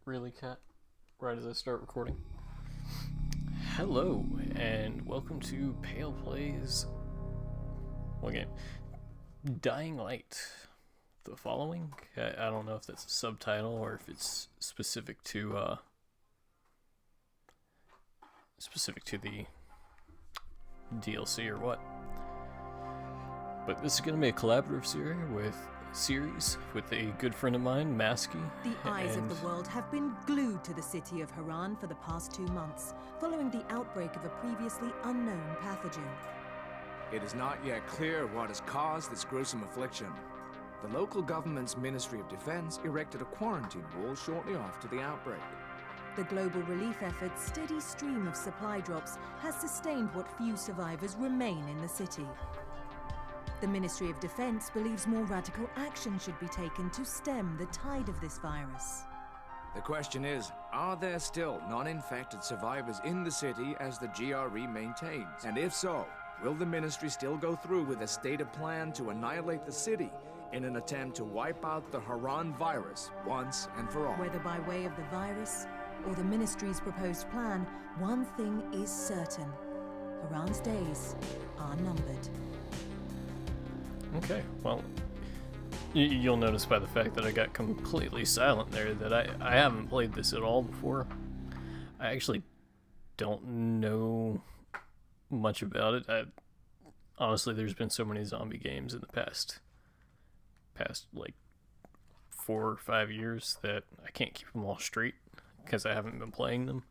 Really, Cat? Right as I start recording. Hello, and welcome to Pale Plays. What game? Dying Light. The following? I don't know if that's a subtitle or if it's specific to the DLC or what. But this is going to be a collaborative series with a good friend of mine, MA5CII. The eyes of the world have been glued to the city of Haran for the past 2 months, following the outbreak of a previously unknown pathogen. It is not yet clear what has caused this gruesome affliction. The local government's Ministry of Defense erected a quarantine wall shortly after the outbreak. The global relief effort's steady stream of supply drops has sustained what few survivors remain in the city. The Ministry of Defense believes more radical action should be taken to stem the tide of this virus. The question is, are there still non-infected survivors in the city as the GRE maintains? And if so, will the Ministry still go through with a stated plan to annihilate the city in an attempt to wipe out the Haran virus once and for all? Whether by way of the virus or the Ministry's proposed plan, one thing is certain. Haran's days are numbered. Okay, well, you'll notice by the fact that I got completely silent there that I haven't played this at all before. I actually don't know much about it. Honestly, there's been so many zombie games in the past like 4 or 5 years that I can't keep them all straight because I haven't been playing them.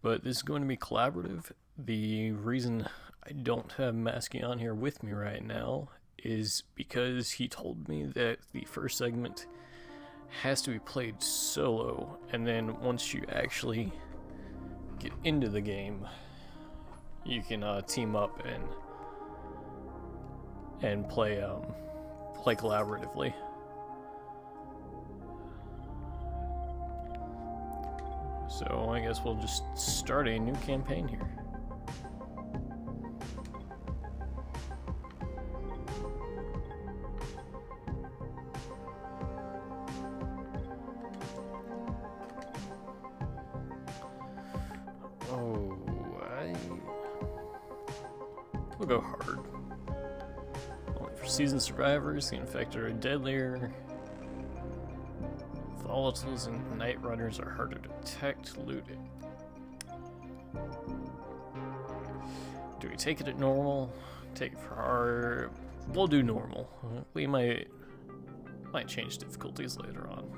But this is going to be collaborative. The reason I don't have MA5CII on here with me right now is because he told me that the first segment has to be played solo, and then once you actually get into the game, you can team up and play collaboratively. So I guess we'll just start a new campaign here. We'll go hard. Only for seasoned survivors, the infected are deadlier. Volatiles and night runners are harder to detect. Loot it. Do we take it at normal? Take it for hard? We'll do normal. We might change difficulties later on.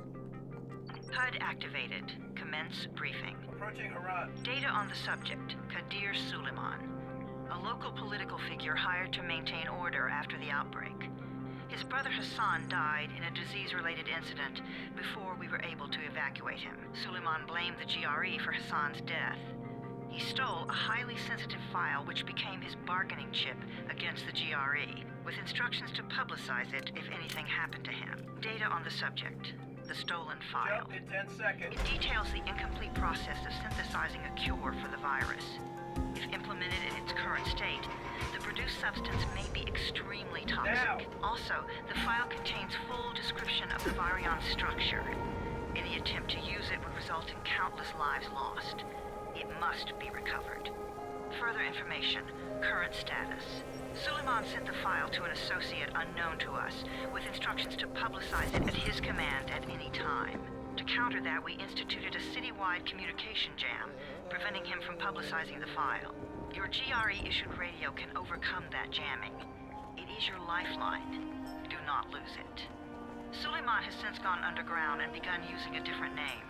HUD activated. Commence briefing. Approaching Haran. Data on the subject, Qadir Suleiman, a local political figure hired to maintain order after the outbreak. His brother Hassan died in a disease-related incident before we were able to evacuate him. Suleiman blamed the GRE for Hassan's death. He stole a highly sensitive file which became his bargaining chip against the GRE, with instructions to publicize it if anything happened to him. Data on the subject, the stolen file. Jump in 10 seconds. It details the incomplete process of synthesizing a cure for the virus. If implemented in its current state, the produced substance may be extremely toxic. Now. Also, the file contains full description of the virion's structure. Any attempt to use it would result in countless lives lost. It must be recovered. Further information, current status. Suleiman sent the file to an associate unknown to us, with instructions to publicize it at his command at any time. To counter that, we instituted a citywide communication jam, preventing him from publicizing the file. Your GRE-issued radio can overcome that jamming. It is your lifeline. Do not lose it. Suleiman has since gone underground and begun using a different name.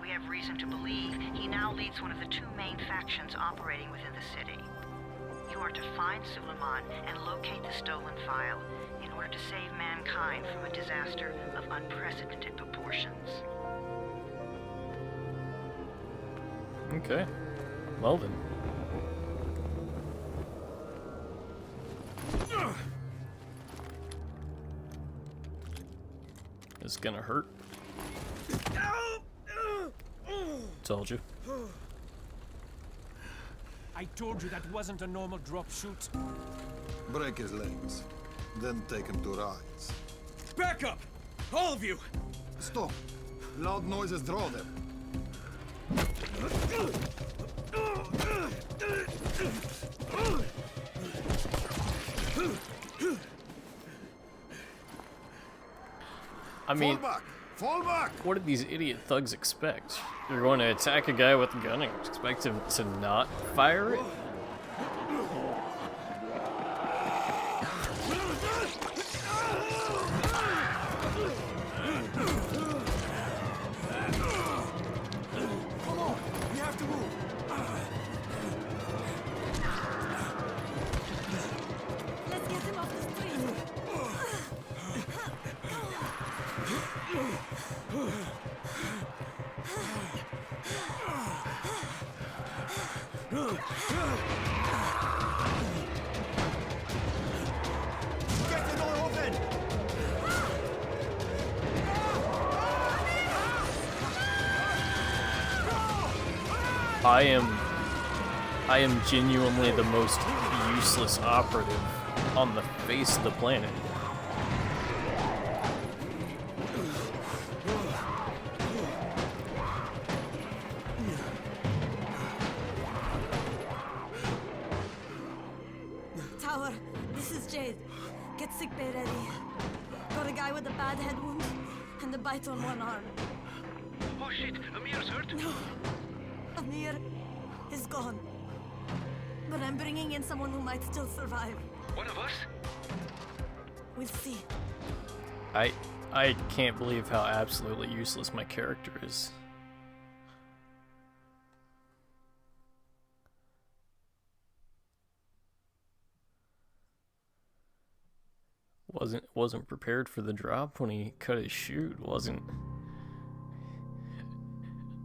We have reason to believe he now leads one of the 2 main factions operating within the city. You are to find Suleiman and locate the stolen file in order to save mankind from a disaster of unprecedented proportions. Okay. Well then. It's gonna hurt. Told you. I told you that wasn't a normal drop shoot. Break his legs, then take him to rides. Back up! All of you! Stop! Loud noises draw them. I mean, Fall back! Fall back! what did these idiot thugs expect? You're going to attack a guy with a gun and expect him to not fire it? Come on! We have to move! Let's get him off the street. Get the door open! I am genuinely the most useless operative on the face of the planet. Tower, this is Jade. Get sick bay ready. Got a guy with a bad head wound and a bite on one arm. Oh shit, Amir's hurt? No, Amir is gone. But I'm bringing in someone who might still survive. One of us? We'll see. I can't believe how absolutely useless my character is. Wasn't prepared for the drop when he cut his chute. Wasn't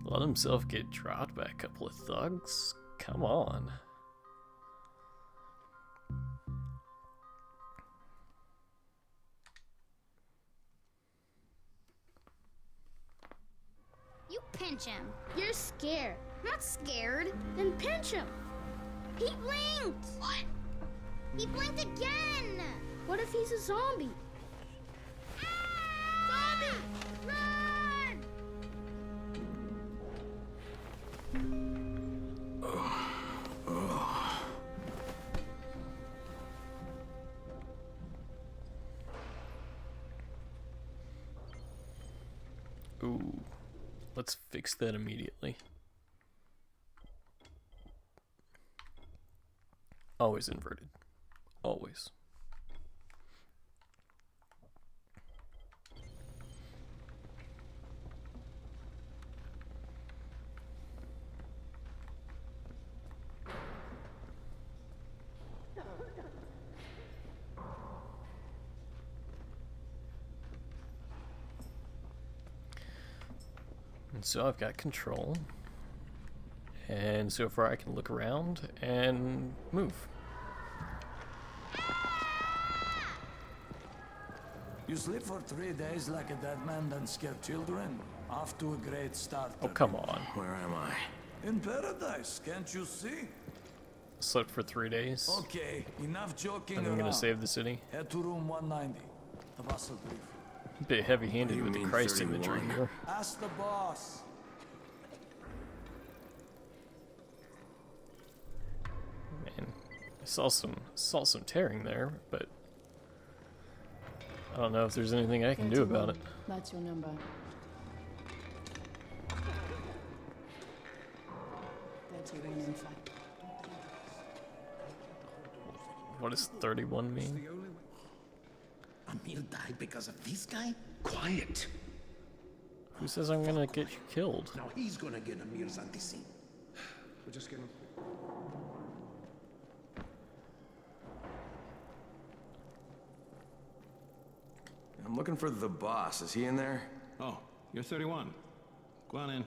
let himself get dropped by a couple of thugs. Come on. You pinch him. You're scared. I'm not scared. Then pinch him. He blinked. What? He blinked again. What if he's a zombie? Zombie! Run! Ooh. Let's fix that immediately. Always inverted. Always. And so I've got control. And so far I can look around and move. You sleep for 3 days like a dead man, then scare children. Off to a great start. Oh, come on. Where am I? In paradise, can't you see? Slept for 3 days. Okay, enough joking And I'm around. gonna save the city. Head to room 190. The boss will brief. A bit heavy-handed You with the mean Christ 31? imagery here. Ask the boss. Man, I saw some tearing there, but I don't know if there's anything I can do about it. That's your number. 31 in fact. What does 31 mean? Amir died because of this guy? Quiet. Who says I'm gonna get you killed? Now he's gonna get Amir's anti-scene. We're just gonna... I'm looking for the boss. Is he in there? Oh, you're 31. Go on in.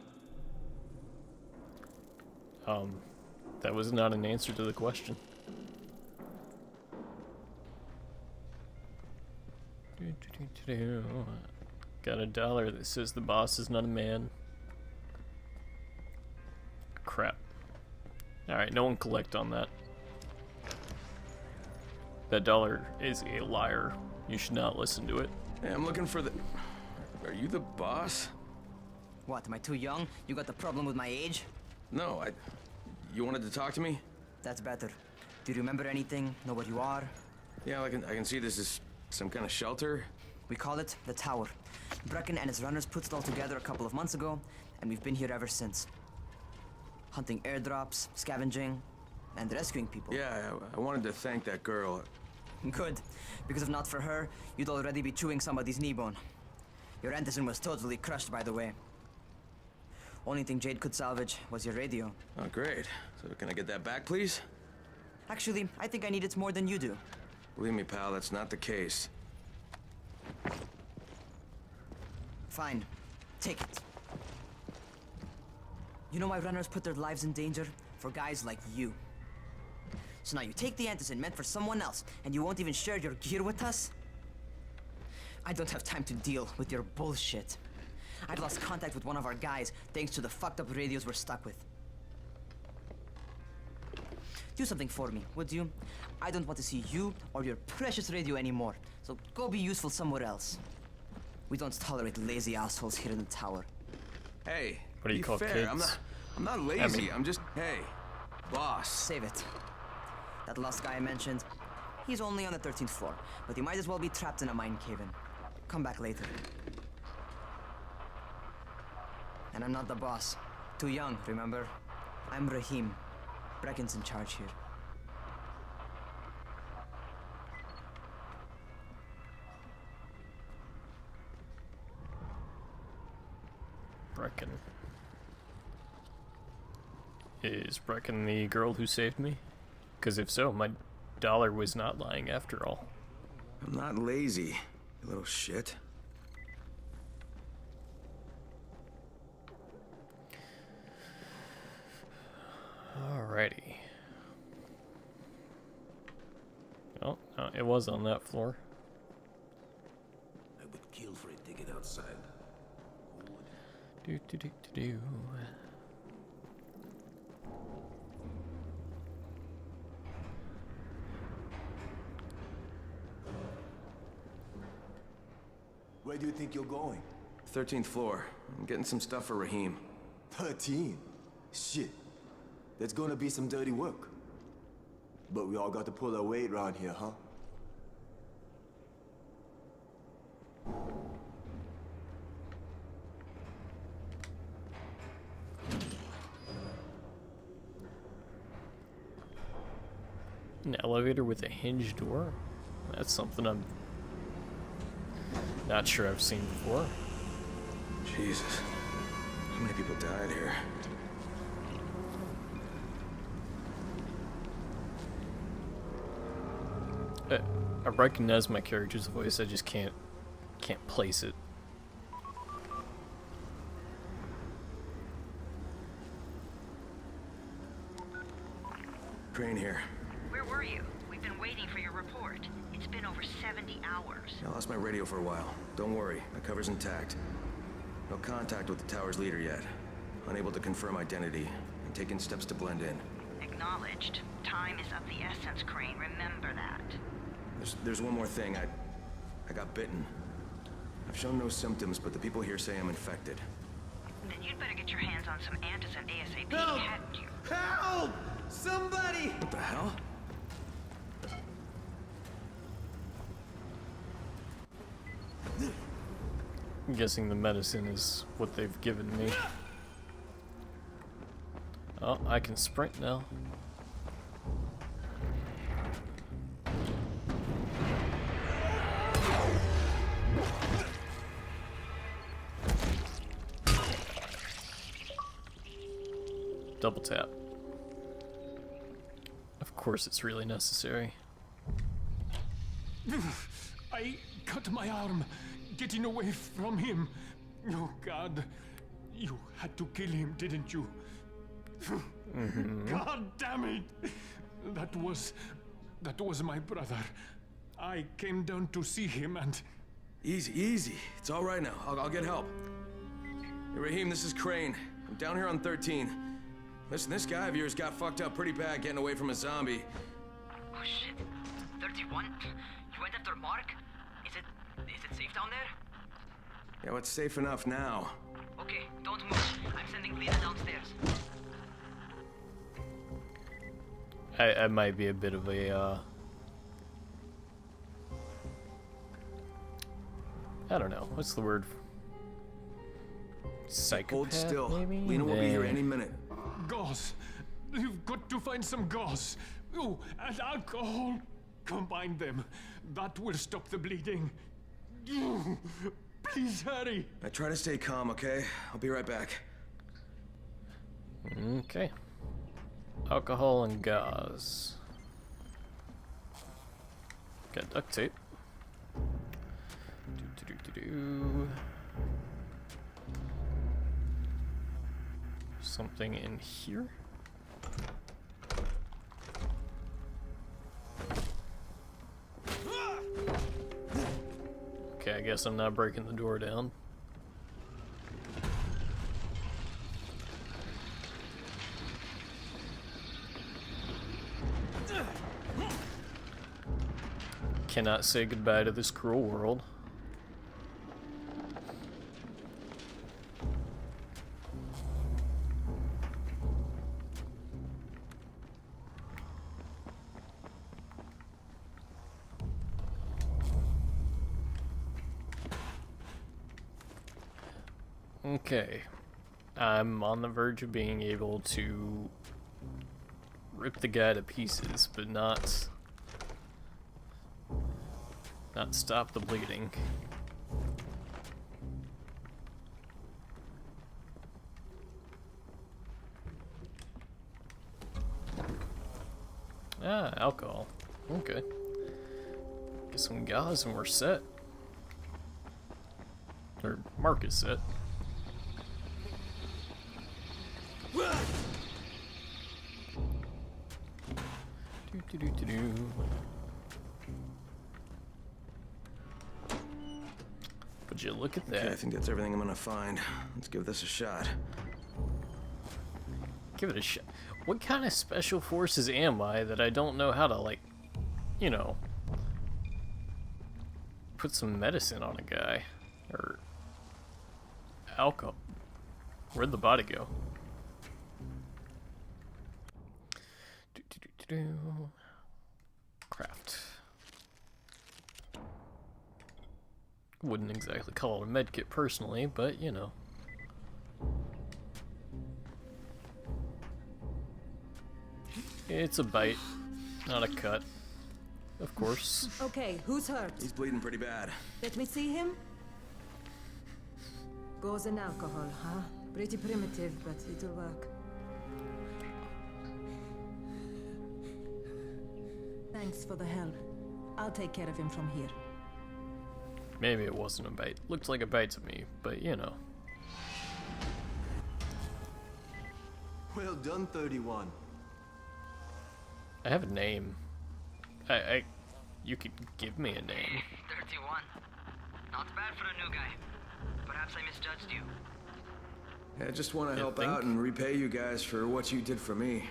That was not an answer to the question. Got $1 that says the boss is not a man. Crap. Alright, no one collect on that. That dollar is a liar. You should not listen to it. Hey, I'm looking for the... Are you the boss? What, am I too young? You got the problem with my age? No, You wanted to talk to me? That's better. Do you remember anything? Know what you are? Yeah, I can see this is some kind of shelter. We call it the Tower. Brecken and his runners put it all together a couple of months ago, and we've been here ever since. Hunting airdrops, scavenging, and rescuing people. Yeah, I wanted to thank that girl. Good, because if not for her, you'd already be chewing somebody's knee bone. Your Anderson was totally crushed, by the way. Only thing Jade could salvage was your radio. Oh, great. So can I get that back, please? Actually, I think I need it more than you do. Believe me, pal, that's not the case. Fine. Take it. You know why runners put their lives in danger? For guys like you. So now you take the Anderson meant for someone else, and you won't even share your gear with us? I don't have time to deal with your bullshit. I've lost contact with one of our guys thanks to the fucked up radios we're stuck with. Do something for me, would you? I don't want to see you or your precious radio anymore, so go be useful somewhere else. We don't tolerate lazy assholes here in the Tower. Hey, what do you call fair. kids? I'm not lazy. I'm just, hey, boss. Save it. That last guy I mentioned, he's only on the 13th floor, but he might as well be trapped in a mine cave-in. Come back later. And I'm not the boss. Too young, remember? I'm Rahim. Brecken's in charge here. Brecken. Is Brecken the girl who saved me? Because if so, my dollar was not lying after all. I'm not lazy, you little shit. Alrighty. Oh, no, it was on that floor. I would kill for it to get outside. Do do do do do. Where do you think you're going? 13th floor. I'm getting some stuff for Rahim. 13? Shit. That's gonna be some dirty work. But we all got to pull our weight around here, huh? An elevator with a hinged door? That's something I'm not sure I've seen before. Jesus. How many people died here? I recognize my character's voice, I just can't place it. Crane here. Where were you? We've been waiting for your report. It's been over 70 hours. I lost my radio for a while. Don't worry, my cover's intact. No contact with the tower's leader yet. Unable to confirm identity, and taking steps to blend in. Acknowledged. Time is of the essence, Crane. Remember that. There's one more thing. I got bitten. I've shown no symptoms, but the people here say I'm infected. Then you'd better get your hands on some Anderson ASAP, Help! hadn't you? Help! Somebody! What the hell? I'm guessing the medicine is what they've given me. Oh, I can sprint now. Double tap. Of course it's really necessary. I cut my arm getting away from him. Oh God, you had to kill him, didn't you? God damn it! That was my brother. I came down to see him and... Easy. It's all right now. I'll get help. Hey, Rahim, this is Crane. I'm down here on 13. Listen, this guy of yours got fucked up pretty bad getting away from a zombie. Oh shit. 31? You went after Mark? Is it safe down there? Yeah, well, it's safe enough now. Okay, don't Don't move. I'm sending Lena downstairs. I might be a bit of a, I don't know. What's the word? Psychopath, Hold still. maybe? Lena will be here any minute. Gauze. You've got to find some gauze. Oh, and alcohol. Combine them. That will stop the bleeding. Please hurry. I try to stay calm, okay? I'll be right back. Okay. Alcohol and gauze. Got duct tape. Do. Something in here? Okay, I guess I'm not breaking the door down. Cannot say goodbye to this cruel world. Okay, I'm on the verge of being able to rip the guy to pieces, but not stop the bleeding. Ah, alcohol. Okay. Get some gauze and we're set. Or Mark is set. Would you look at that? Okay, I think that's everything I'm gonna find. Let's give this a shot. Give it a shot. What kind of special forces am I that I don't know how to, like, you know, put some medicine on a guy? Or alcohol. Where'd the body go? Craft. Wouldn't exactly call it a medkit personally, but you know. It's a bite, not a cut. Of course. Okay, who's hurt? He's bleeding pretty bad. Let me see him. Gauze and alcohol, huh? Pretty primitive, but it'll work. Thanks for the help. I'll take care of him from here. Maybe it wasn't a bite. Looked like a bite to me, but you know. Well done, 31. I have a name. You could give me a name. 31. Not bad for a new guy. Perhaps I misjudged you. I just want to help out and repay you guys for what you did for me.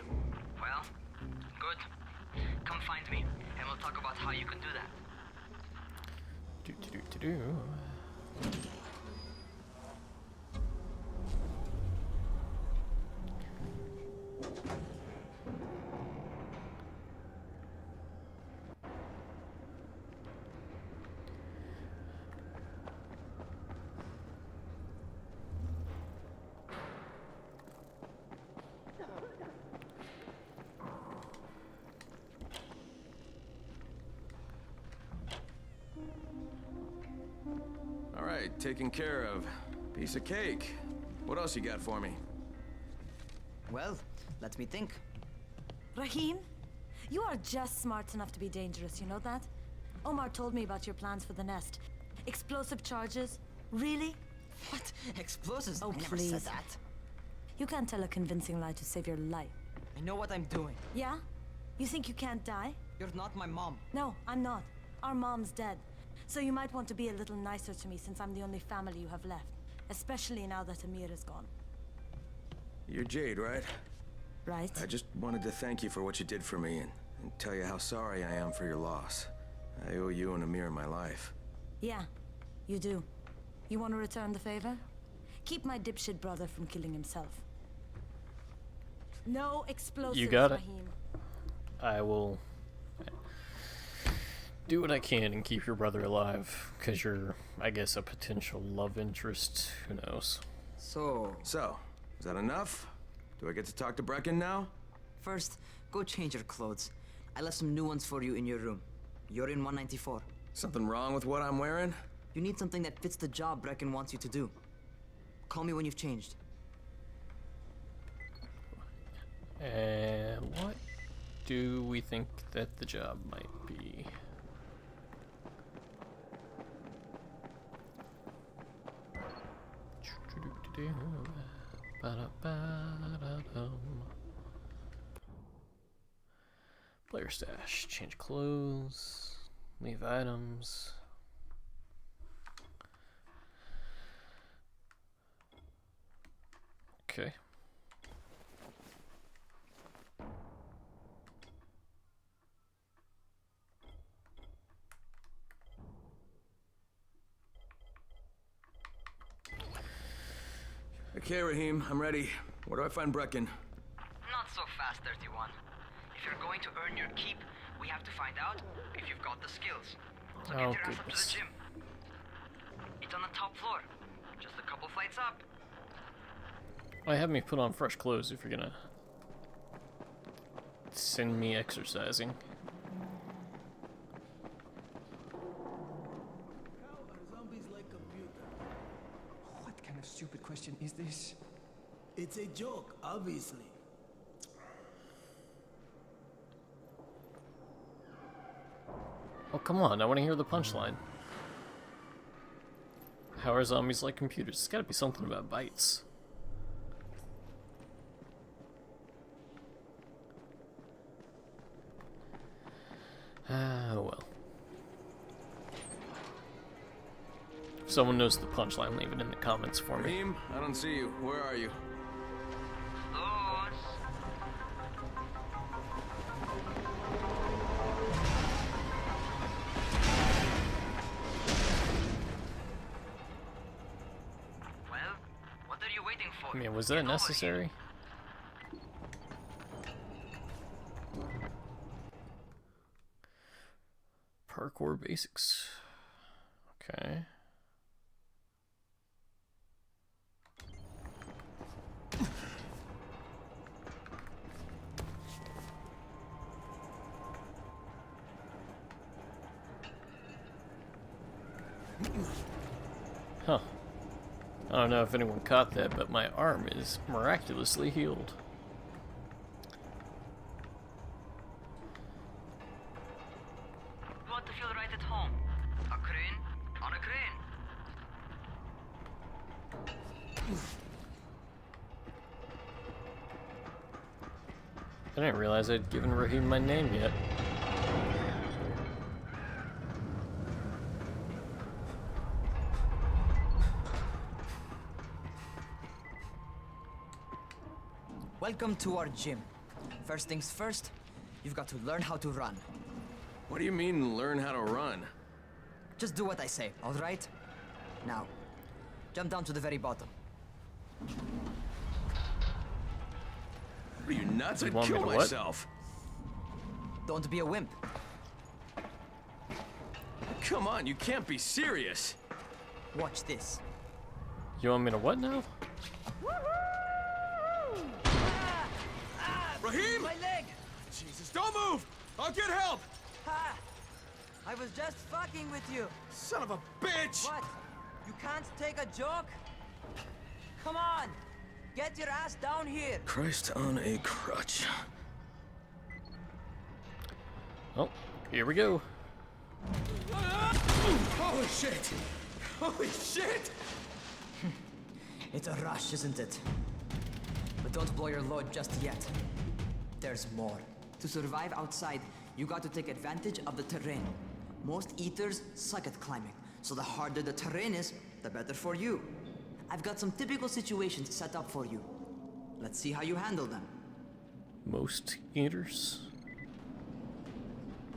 Well, good. Come find me, and we'll talk about how you can do that. All right, taken care of. Piece of cake. What else you got for me? Well, let me think. Rahim, you are just smart enough to be dangerous, you know that? Omar told me about your plans for the nest. Explosive charges? Really? What? Explosives? Oh, I never please. said that. You can't tell a convincing lie to save your life. I know what I'm doing. Yeah? You think you can't die? You're not my mom. No, I'm not. Our mom's dead. So you might want to be a little nicer to me since I'm the only family you have left. Especially now that Amir is gone. You're Jade, right? Right. I just wanted to thank you for what you did for me and tell you how sorry I am for your loss. I owe you and Amir my life. Yeah, you do. You want to return the favor? Keep my dipshit brother from killing himself. No explosives, You got it. Rahim. I will do what I can and keep your brother alive, because you're, I guess, a potential love interest. Who knows? So, is that enough? Do I get to talk to Brecken now? first, go change your clothes. I left some new ones for you in your room. You're in 194. Something wrong with what I'm wearing? You need something that fits the job Brecken wants you to do. Call me when you've changed. And what do we think that the job might be? Player stash. Change clothes. Leave items. Okay. Okay, Rahim, I'm ready. Where do I find Brecken? Not so fast, 31. If you're going to earn your keep, we have to find out if you've got the skills. So get Oh, your ass up to the goodness. gym. It's on the top floor. Just a couple flights up. Well, have me put on fresh clothes if you're gonna send me exercising. What kind of stupid question is this? It's a joke, obviously. Oh, come on, I want to hear the punchline. How are zombies like computers? It's gotta be something about bytes. Oh well. If someone knows the punchline, leave it in the comments for me. Rahim, I don't see you. Where are you? Well, what are you waiting for? I mean, was that necessary? Parkour basics. Okay. Huh. I don't know if anyone caught that, but my arm is miraculously healed. You want to feel right at home? A crane on a crane. I didn't realize I'd given Rahim my name yet. Welcome to our gym. First things first, you've got to learn how to run. What do you mean, learn how to run? Just do what I say, all right? Now, jump down to the very bottom. Are you nuts? I'd want me kill to what? myself. Don't be a wimp. Come on, you can't be serious. Watch this. You want me to what now? Rahim! My leg! Jesus, don't move! I'll get help! Ha! I was just fucking with you. Son of a bitch! What? You can't take a joke? Come on! Get your ass down here! Christ on a crutch. Oh, here we go. Holy shit! Holy shit! It's a rush, isn't it? But don't blow your load just yet. There's more. To survive outside, you got to take advantage of the terrain. Most eaters suck at climbing, so the harder the terrain is, the better for you. I've got some typical situations set up for you. Let's see how you handle them. Most eaters?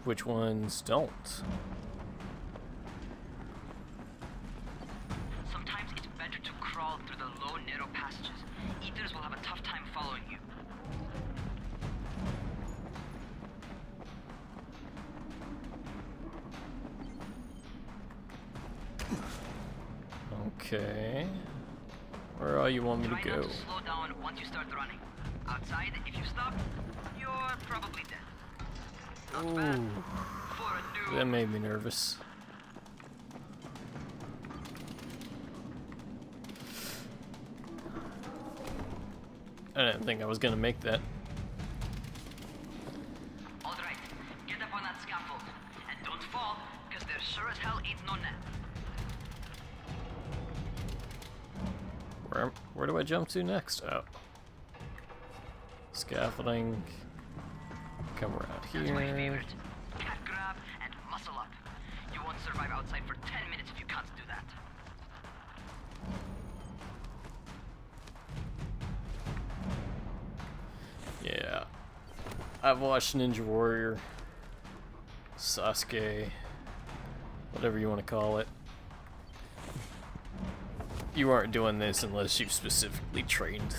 Which ones don't? Sometimes it's better to crawl through the low Okay. Where are you want me to Try go? not to slow down once you start running. Outside, if you stop, you're probably dead. Not bad for a new... That made me nervous. I didn't think I was gonna make that. Alright, get up on that scaffold. And don't fall, because there sure as hell ain't no net. Where do I jump to next? Oh. Scaffolding. Come around That's my here. favorite. Cat grab and muscle up. You won't survive outside for 10 minutes if you can't do that. Yeah. I've watched Ninja Warrior, Sasuke, whatever you want to call it. You aren't doing this unless you've specifically trained.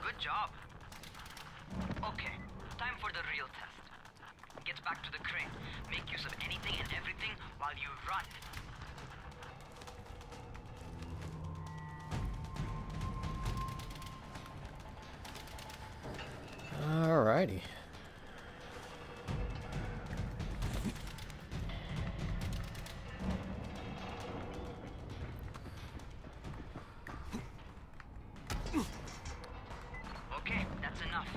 Good job. Okay, time for the real test. Get back to the crane. Make use of anything and everything while you run. Alrighty. Okay, that's enough.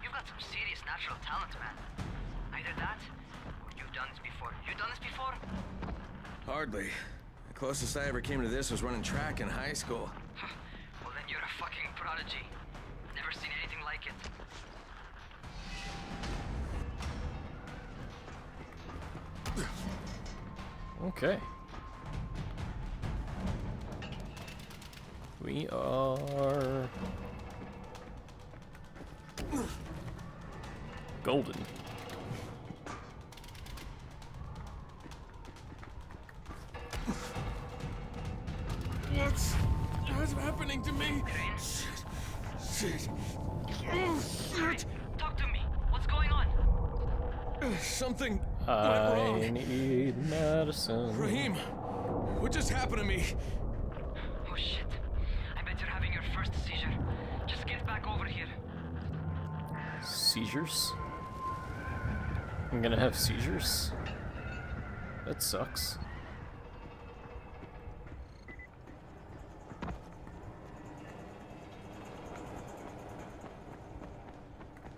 You've got some serious natural talent, man. Either that, or you've done this before. You done this before? Hardly. The closest I ever came to this was running track in high school. Well, then you're a fucking prodigy. Never seen anything like it. Okay. We are golden. What's happening to me? Shit. Oh, shit. Talk to me. What's going on? Something went I wrong. need medicine. Raheem, what just happened to me? Oh shit. I bet you're having your first seizure. Just get back over here. Seizures? I'm gonna have seizures? That sucks.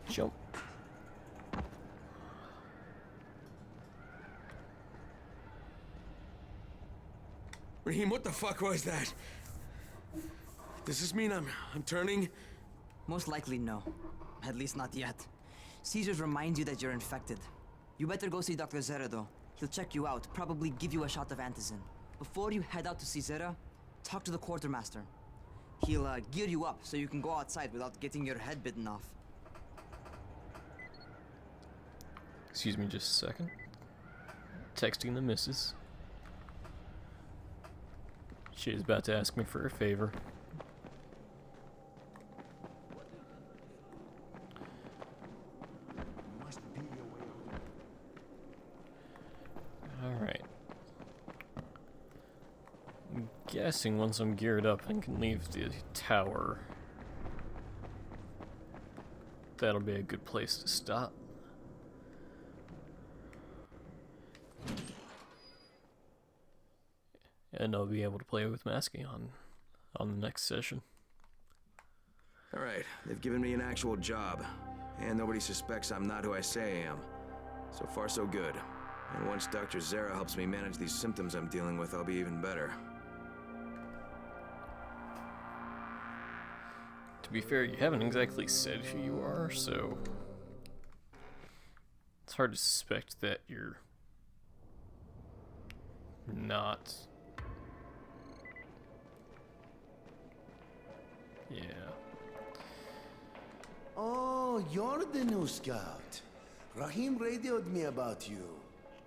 Jump. Raheem, what the fuck was that? Does this mean I'm turning? Most likely no. At least not yet. Seizures remind you that you're infected. You better go see Dr. Zera though. He'll check you out, probably give you a shot of antizin. Before you head out to see Zera, talk to the quartermaster. He'll gear you up so you can go outside without getting your head bitten off. Excuse me just a second. Texting the missus. She is about to ask me for a favor. Alright. I'm guessing once I'm geared up and can leave the tower, that'll be a good place to stop. And I'll be able to play with Masky on the next session. Alright, they've given me an actual job. And nobody suspects I'm not who I say I am. So far so good. And once Dr. Zera helps me manage these symptoms I'm dealing with, I'll be even better. To be fair, you haven't exactly said who you are, so it's hard to suspect that you're not. Yeah. Oh, you're the new scout. Raheem radioed me about you.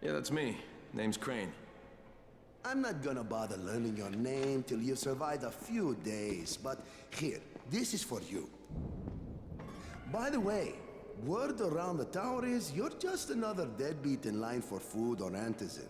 Yeah, that's me. Name's Crane. I'm not gonna bother learning your name till you've survived a few days, but here, this is for you. By the way, word around the tower is you're just another deadbeat in line for food or antizin.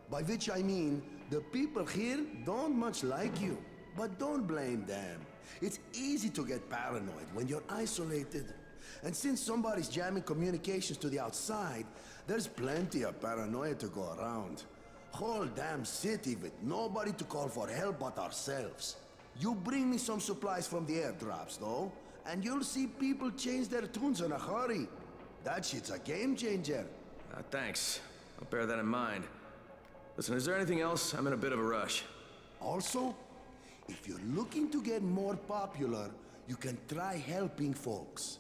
By which I mean, The people here don't much like you, but don't blame them. It's easy to get paranoid when you're isolated. And since somebody's jamming communications to the outside, there's plenty of paranoia to go around. Whole damn city with nobody to call for help but ourselves. You bring me some supplies from the airdrops, though, and you'll see people change their tunes in a hurry. That shit's a game changer. Thanks. I'll bear that in mind. Listen, is there anything else? I'm in a bit of a rush. Also, if you're looking to get more popular, you can try helping folks.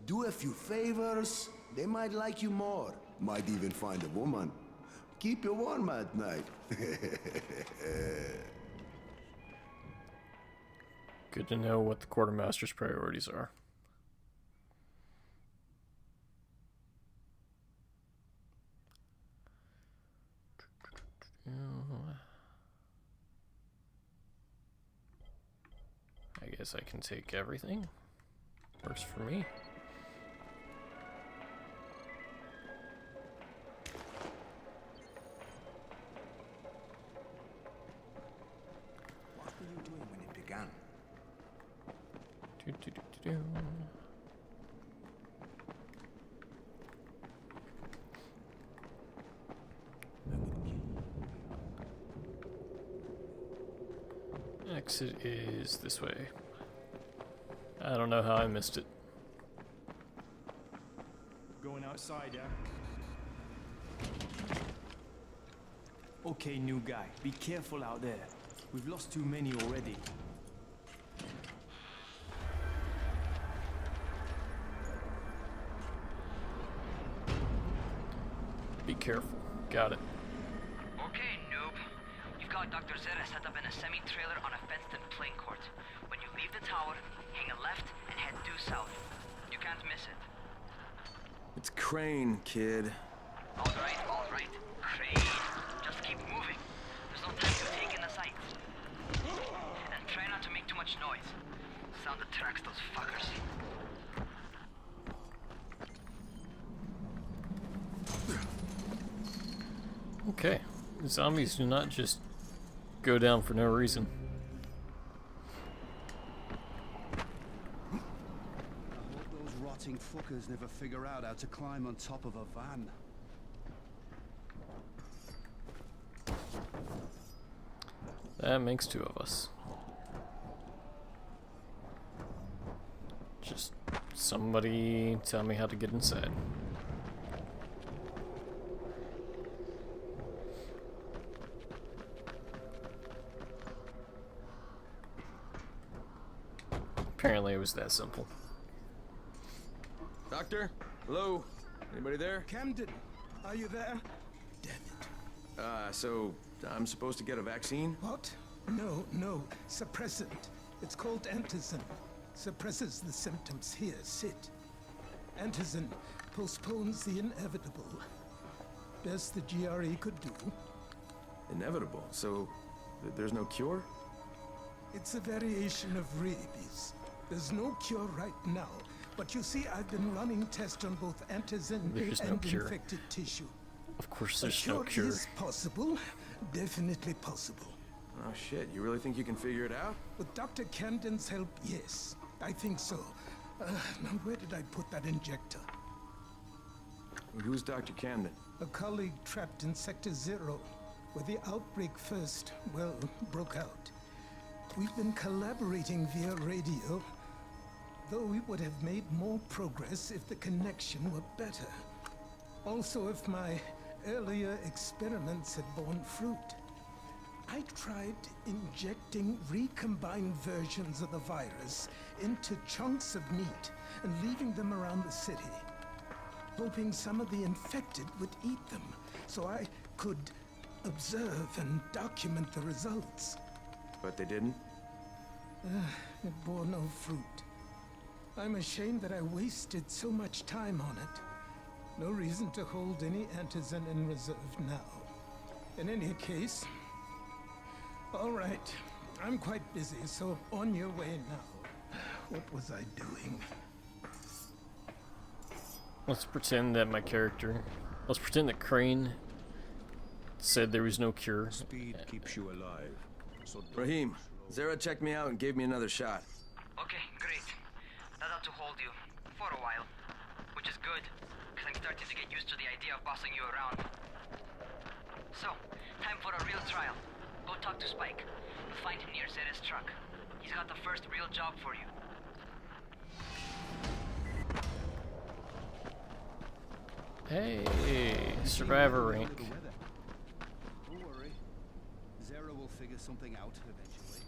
Do a few favors, they might like you more. Might even find a woman. Keep you warm at night. Good to know what the quartermaster's priorities are. I guess I can take everything. Works for me. What were you doing when it began? Exit is this way. I don't know how I missed it. Going outside, yeah? Okay, new guy. Be careful out there. We've lost too many already. Be careful. Got it. Okay, noob. You've got Dr. Zera set up in a semi-trailer on a fenced-in playing court. When you leave the tower, hang a left and head due south. You can't miss it. It's Crane, kid. All right. Crane. Just keep moving. There's no time to take in the sights. And try not to make too much noise. Sound attracts those fuckers. Okay. The zombies do not just go down for no reason. I hope those rotting fuckers never figure out how to climb on top of a van. That makes two of us. Just somebody tell me how to get inside. Apparently it was that simple. Doctor? Hello? Anybody there? Camden, are you there? So I'm supposed to get a vaccine? What? No. Suppressant. It's called antizin. Suppresses the symptoms. Here, sit. Antizin postpones the inevitable. Best the GRE could do. Inevitable? So there's no cure? It's a variation of rabies. There's no cure right now. But you see, I've been running tests on both antizin and infected tissue. Of course there's no cure. Is possible. Definitely possible. Oh shit, you really think you can figure it out? With Dr. Camden's help, yes. I think so. Now where did I put that injector? Who's Dr. Camden? A colleague trapped in Sector 0, where the outbreak first, broke out. We've been collaborating via radio, though we would have made more progress if the connection were better. Also, if my earlier experiments had borne fruit. I tried injecting recombined versions of the virus into chunks of meat and leaving them around the city, hoping some of the infected would eat them so I could observe and document the results. But they didn't? It bore no fruit. I'm ashamed that I wasted so much time on it. No reason to hold any antizin in reserve now. In any case, all right, I'm quite busy, so on your way now. What was I doing? Let's pretend that Crane said there was no cure. Speed keeps you alive. So Rahim, Zara checked me out and gave me another shot. Okay, great. That ought to hold you. For a while. Which is good, because I'm starting to get used to the idea of bossing you around. So, time for a real trial. Go talk to Spike. You'll find him near Zera's truck. He's got the first real job for you. Hey, survivor rank. Don't worry. Zara will figure something out eventually.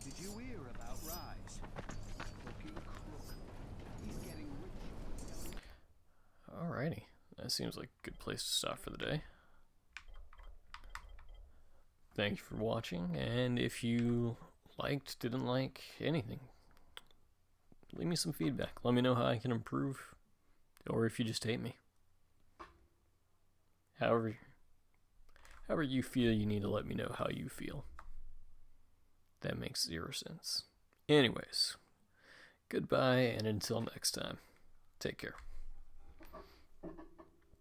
Did you hear about Rise? Fucking crook. He's getting rich. Alrighty, that seems like a good place to stop for the day. Thank you for watching, and if you liked, didn't like anything, leave me some feedback. Let me know how I can improve, or if you just hate me. However you feel, you need to let me know how you feel. That makes 0 sense. Anyways, goodbye, and until next time, take care.